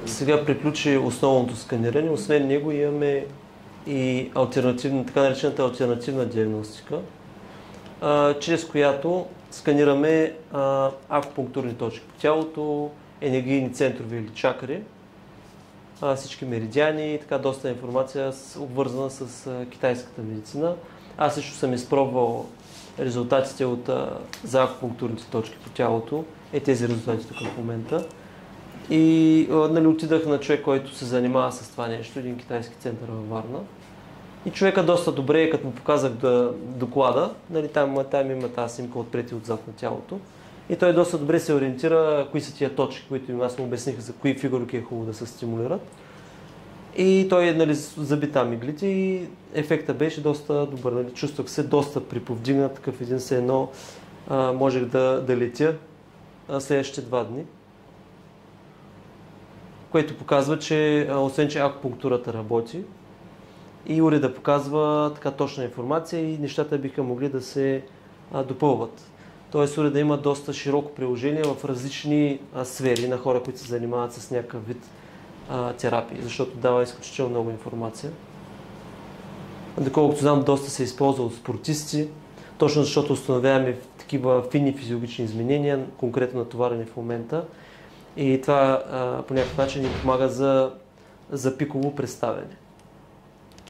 сега приключи основното сканиране. Освен него имаме и така наречената алтернативна диагностика, чрез която сканираме акупунктурни точки по тялото, енергийни центрове или чакри, всички меридиани и така доста информация обвързана с китайската медицина. Аз също съм изпробвал резултатите за акупунктурните точки по тялото. Тези резултати тук в момента. И отидах на човек, който се занимава с това нещо, един китайски център във Варна. И човека доста добре, като му показах доклада, там има тази снимка отпред и отзад на тялото. И той доста добре се ориентира кои са тия точки, които аз му обясних за кои фигурки е хубаво да се стимулират. И той заби там иглите и ефектът беше доста добър. Чувствах се доста приповдигнат, такъв един се едно можех да летя следващите 2 дни. Което показва, че освен че акупунктурата работи, и уреда показва така точна информация и нещата биха могли да се допълват. Тоест уреда има доста широко приложение в различни сфери на хора, които се занимават с някакъв вид терапии, защото дава изключително много информация. Доколкото знам, доста се използва от спортисти, точно защото установяваме такива финни физиологични изменения, конкретно натоварени в момента. И това по някакъв начин ни помага за пиково представяне.